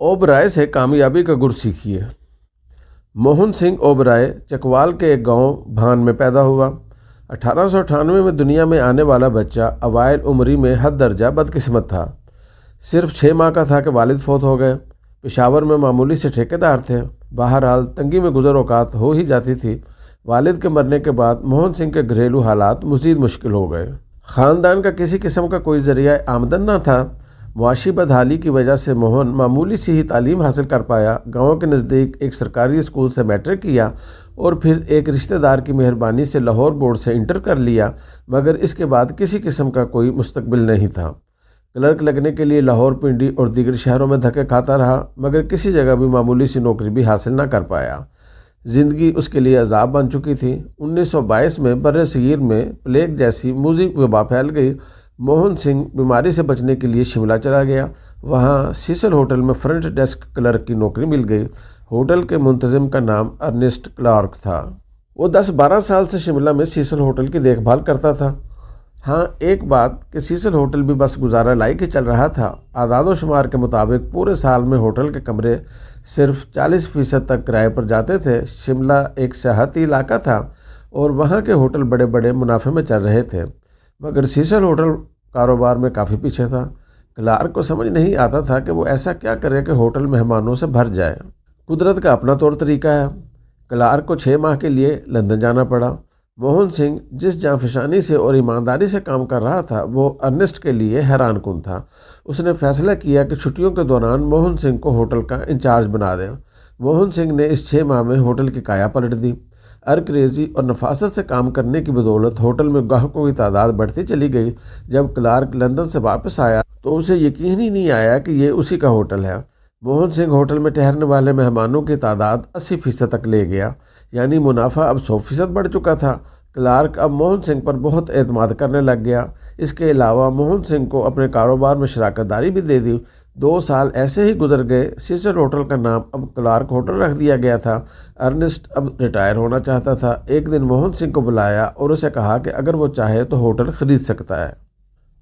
ओबराय से कामयाबी का गुर सीखिए। मोहन सिंह ओबराय चकवाल के एक गांव भान में पैदा हुआ। 1898 में दुनिया में आने वाला बच्चा अवाइल उम्री में हद दर्जा बदकिस्मत था। सिर्फ 6 माह का था कि वालिद फौत हो गए। पेशावर में मामूली से ठेकेदार थे। बहरहाल तंगी में गुजर औकात हो ही जाती थी। वालिद के मरने के बाद मोहन सिंह के घरेलू हालात मज़ीद मुश्किल हो गए। ख़ानदान का किसी किस्म का कोई ज़रिया आमदन न था। मुआशी बदहाली की वजह से मोहन मामूली सी ही तालीम हासिल कर पाया। गांव के नज़दीक एक सरकारी स्कूल से मैट्रिक किया और फिर एक रिश्तेदार की मेहरबानी से लाहौर बोर्ड से इंटर कर लिया, मगर इसके बाद किसी किस्म का कोई मुस्तकबिल नहीं था। क्लर्क लगने के लिए लाहौर, पिंडी और दीगर शहरों में धक्के खाता रहा, मगर किसी जगह भी मामूली सी नौकरी भी हासिल न कर पाया। ज़िंदगी उसके लिए अजाब बन चुकी थी। 1922 में बर्रे सगीर में प्लेग जैसी मूजी वबा फैल गई। मोहन सिंह बीमारी से बचने के लिए शिमला चला गया। वहाँ सीसल होटल में फ्रंट डेस्क क्लर्क की नौकरी मिल गई। होटल के मुंतजिम का नाम अर्नेस्ट क्लार्क था। वो 10-12 साल से शिमला में सीसल होटल की देखभाल करता था। हाँ, एक बात कि सीसल होटल भी बस गुजारा लायक ही चल रहा था। आदाद शुमार के मुताबिक पूरे साल में होटल के कमरे सिर्फ 40% तक किराए पर जाते थे। शिमला एक सियाहती इलाका था और वहाँ के होटल बड़े बड़े मुनाफे में चल रहे थे, मगर सीसल होटल कारोबार में काफ़ी पीछे था। क्लार्क को समझ नहीं आता था कि वो ऐसा क्या करे कि होटल मेहमानों से भर जाए। कुदरत का अपना तौर तरीका है। क्लार्क को 6 माह के लिए लंदन जाना पड़ा। मोहन सिंह जिस जांफशानी से और ईमानदारी से काम कर रहा था वो अर्नेस्ट के लिए हैरान कुन था। उसने फैसला किया कि छुट्टियों के दौरान मोहन सिंह को होटल का इंचार्ज बना दें। मोहन सिंह ने इस 6 माह में होटल की काया पलट दी। अरक्रेज़ी और नफासत से काम करने की बदौलत होटल में ग्राहकों की तादाद बढ़ती चली गई। जब क्लार्क लंदन से वापस आया तो उसे यकीन ही नहीं आया कि ये उसी का होटल है। मोहन सिंह होटल में ठहरने वाले मेहमानों की तादाद 80% तक ले गया, यानी मुनाफा अब 100% बढ़ चुका था। क्लार्क अब मोहन सिंह पर बहुत एतमाद करने लग गया। इसके अलावा मोहन सिंह को अपने कारोबार में शराकत दारी भी दे दी। 2 साल ऐसे ही गुजर गए। सीसल होटल का नाम अब क्लार्क होटल रख दिया गया था। अर्नेस्ट अब रिटायर होना चाहता था। एक दिन मोहन सिंह को बुलाया और उसे कहा कि अगर वो चाहे तो होटल ख़रीद सकता है।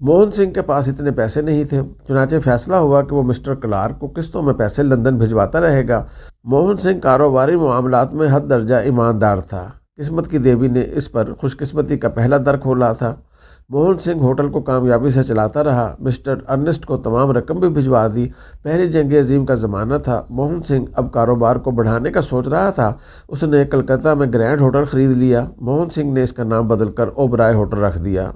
मोहन सिंह के पास इतने पैसे नहीं थे, चुनांचे फैसला हुआ कि वो मिस्टर क्लार्क को किस्तों में पैसे लंदन भिजवाता रहेगा। मोहन सिंह कारोबारी मामलात में हद दर्जा ईमानदार था। किस्मत की देवी ने इस पर खुशकिस्मती का पहला दर खोला था। मोहन सिंह होटल को कामयाबी से चलाता रहा। मिस्टर अर्नेस्ट को तमाम रकम भी भिजवा दी। पहली जंग अजीम का ज़माना था। मोहन सिंह अब कारोबार को बढ़ाने का सोच रहा था। उसने कलकत्ता में ग्रैंड होटल ख़रीद लिया। मोहन सिंह ने इसका नाम बदलकर ओबराय होटल रख दिया।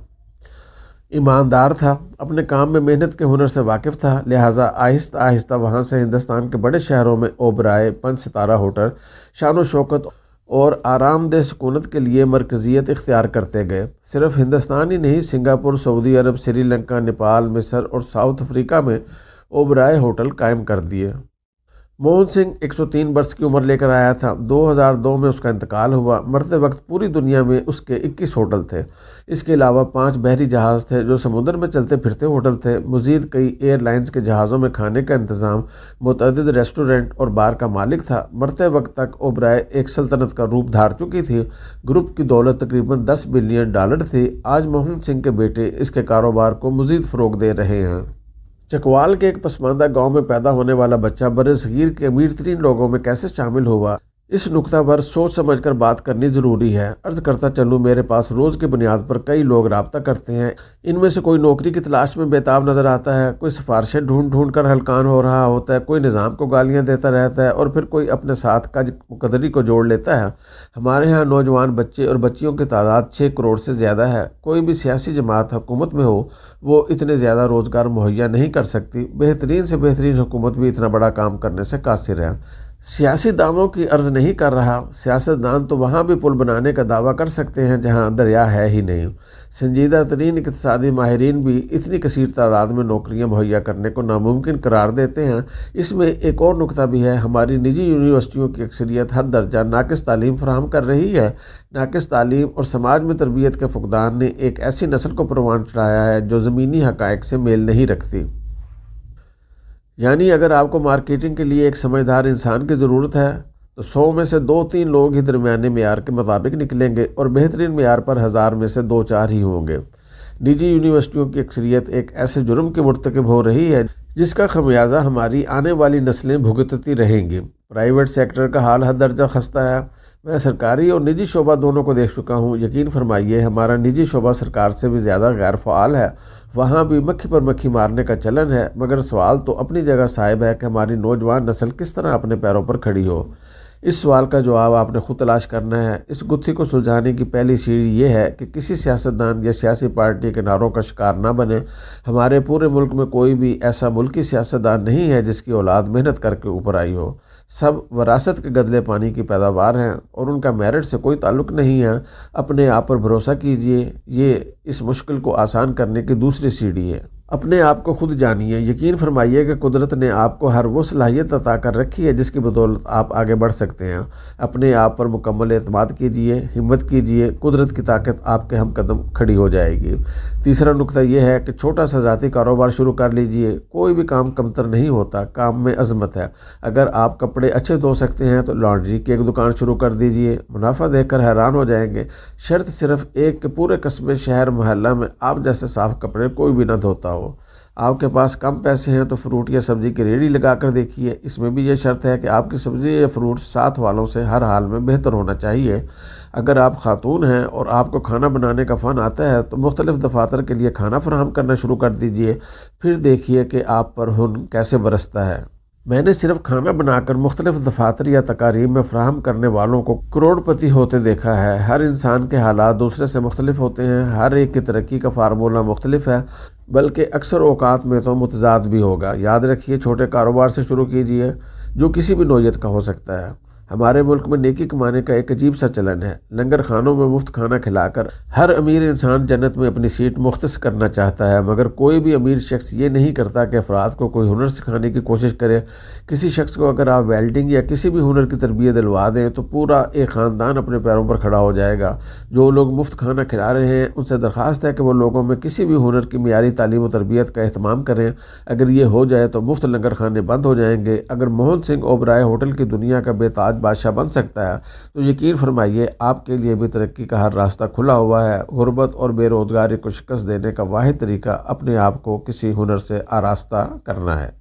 ईमानदार था, अपने काम में मेहनत के हुनर से वाकिफ़ था, लिहाजा आहिस्ता आहिस्ता वहाँ से हिंदुस्तान के बड़े शहरों में ओबराय 5 सितारा होटल शान शौकत और आरामदेह सुकूनत के लिए मरकज़ियत इख्तियार करते गए। सिर्फ हिंदुस्तान ही नहीं, सिंगापुर, सऊदी अरब, श्रीलंका, नेपाल, मिस्र और साउथ अफ्रीका में ओबराय होटल कायम कर दिए। मोहन सिंह 103 वर्ष की उम्र लेकर आया था। 2002 में उसका इंतकाल हुआ। मरते वक्त पूरी दुनिया में उसके 21 होटल थे। इसके अलावा 5 बहरी जहाज़ थे जो समुद्र में चलते फिरते होटल थे। मज़ीद कई एयरलाइंस के जहाज़ों में खाने का इंतज़ाम, मुतअद्दिद रेस्टोरेंट और बार का मालिक था। मरते वक्त तक ओबराय एक सल्तनत का रूप धार चुकी थी। ग्रुप की दौलत तकरीबन $10 बिलियन थी। आज मोहन सिंह के बेटे इसके कारोबार को मज़ीद फ़रोग़ दे रहे हैं। चकवाल के एक पसमानदा गांव में पैदा होने वाला बच्चा बर्रे सगीर के अमीर तरीन लोगों में कैसे शामिल हुआ, इस नुक्ता पर सोच समझ कर बात करनी ज़रूरी है। अर्ज़ करता चलूँ, मेरे पास रोज़ की बुनियाद पर कई लोग रब्ता करते हैं। इनमें से कोई नौकरी की तलाश में बेताब नज़र आता है, कोई सिफारिशें ढूंढ कर हलकान हो रहा होता है, कोई निज़ाम को गालियाँ देता रहता है और फिर कोई अपने साथ कज मुकदरी को जोड़ लेता है। हमारे यहाँ नौजवान बच्चे और बच्चियों की तादाद 6 करोड़ से ज़्यादा है। कोई भी सियासी जमात हुकूमत में हो, वो इतने ज़्यादा रोज़गार मुहैया नहीं कर सकती। बेहतरीन से बेहतरीन हुकूमत भी इतना बड़ा काम करने से कासिर है। सियासी दावों की अर्ज़ नहीं कर रहा। सियासतदान तो वहाँ भी पुल बनाने का दावा कर सकते हैं जहाँ दरिया है ही नहीं। संजीदा तरीन इक़्तिसादी माहिरीन भी इतनी कसीर तादाद में नौकरियाँ मुहैया करने को नामुमकिन करार देते हैं। इसमें एक और नुकता भी है, हमारी निजी यूनिवर्सिटियों की अक्सरियत हद दर्जा नाकिस तालीम फराहम कर रही है। नाकिस तालीम और समाज में तरबियत के फुकदान ने एक ऐसी नस्ल को परवान चढ़ाया है जो ज़मीनी हक़ाइक़ से मेल नहीं रखती। यानी अगर आपको मार्केटिंग के लिए एक समझदार इंसान की ज़रूरत है तो 100 में से 2-3 लोग ही दरमियाने मेयार के मुताबिक निकलेंगे और बेहतरीन मेयार पर 1000 में से 2-4 ही होंगे। निजी यूनिवर्सिटियों की अक्सरियत एक ऐसे जुर्म के मुर्तकब हो रही है जिसका खमियाजा हमारी आने वाली नस्लें भुगतती रहेंगी। प्राइवेट सेक्टर का हाल हद दर्जा खस्ता है। मैं सरकारी और निजी शोबा दोनों को देख चुका हूँ। यकीन फरमाइए, हमारा निजी शोबा सरकार से भी ज़्यादा गैर फ़आल है। वहाँ भी मक्खी पर मक्खी मारने का चलन है, मगर सवाल तो अपनी जगह साहिब है कि हमारी नौजवान नस्ल किस तरह अपने पैरों पर खड़ी हो। इस सवाल का जवाब आपने खुद तलाश करना है। इस गुत्थी को सुलझाने की पहली सीढ़ी ये है कि किसी सियासतदान या सियासी पार्टी के नारों का शिकार ना बने। हमारे पूरे मुल्क में कोई भी ऐसा मुल्की सियासतदान नहीं है जिसकी औलाद मेहनत करके ऊपर आई हो। सब वरासत के गदले पानी की पैदावार हैं और उनका मेरिट से कोई ताल्लुक़ नहीं है। अपने आप पर भरोसा कीजिए, ये इस मुश्किल को आसान करने की दूसरी सीढ़ी है। अपने आप को खुद जानिए। यकीन फरमाइए कि कुदरत ने आपको हर वो सलाहियत अता कर रखी है जिसकी बदौलत आप आगे बढ़ सकते हैं। अपने आप पर मुकम्मल एतमाद कीजिए, हिम्मत कीजिए, कुदरत की ताकत आपके हम कदम खड़ी हो जाएगी। तीसरा नुक्ता यह है कि छोटा सा ज़ाती कारोबार शुरू कर लीजिए। कोई भी काम कमतर नहीं होता, काम में अजमत है। अगर आप कपड़े अच्छे धो सकते हैं तो लॉन्ड्री की एक दुकान शुरू कर दीजिए। मुनाफा देखकर हैरान हो जाएंगे। शर्त सिर्फ एक कि पूरे कस्बे, शहर, मोहल्ला में आप जैसे साफ़ कपड़े कोई भी ना धोता हो। आपके पास कम पैसे हैं तो फ्रूट या सब्ज़ी की रेहड़ी लगा कर देखिए। इसमें भी ये शर्त है कि आपकी सब्ज़ी या फ्रूट साथ वालों से हर हाल में बेहतर होना चाहिए। अगर आप खातून हैं और आपको खाना बनाने का फ़न आता है तो मुख्तलिफ़ दफातर के लिए खाना फराहम करना शुरू कर दीजिए। फिर देखिए कि आप पर हुनर कैसे बरसता है। मैंने सिर्फ खाना बनाकर मुख्तलिफ दफातर या तकारीब में फ़राहम करने वालों को करोड़पति होते देखा है। हर इंसान के हालात दूसरे से मुख्तलिफ होते हैं। हर एक की तरक्की का फार्मूला मुख्तलिफ है, बल्कि अक्सर औकात में तो मुतजाद भी होगा। याद रखिए, छोटे कारोबार से शुरू कीजिए जो किसी भी नौयत का हो सकता है। हमारे मुल्क में नेकी कमाने का एक अजीब सा चलन है। लंगर खानों में मुफ्त खाना खिलाकर हर अमीर इंसान जन्नत में अपनी सीट मुख्तस करना चाहता है, मगर कोई भी अमीर शख्स ये नहीं करता कि अफराद को कोई हुनर सिखाने की कोशिश करे। किसी शख्स को अगर आप वेल्डिंग या किसी भी हुनर की तरबियत दिलवा दें तो पूरा एक ख़ानदान अपने पैरों पर खड़ा हो जाएगा। जो लोग मुफ्त खाना खिला रहे हैं उनसे दरख्वास्त है कि वो लोगों में किसी भी हुनर की मियारी तालीम और तरबियत का एहतमाम करें। अगर ये हो जाए तो मुफ्त लंगर खाने बंद हो जाएंगे। अगर मोहन सिंह ओबराय होटल की दुनिया का बेताज बादशाह बन सकता है तो यकीन फरमाइए आपके लिए भी तरक्की का हर रास्ता खुला हुआ है। गुर्बत और बेरोज़गारी को शिकस्त देने का वाहिद तरीका अपने आप को किसी हुनर से आरास्ता करना है।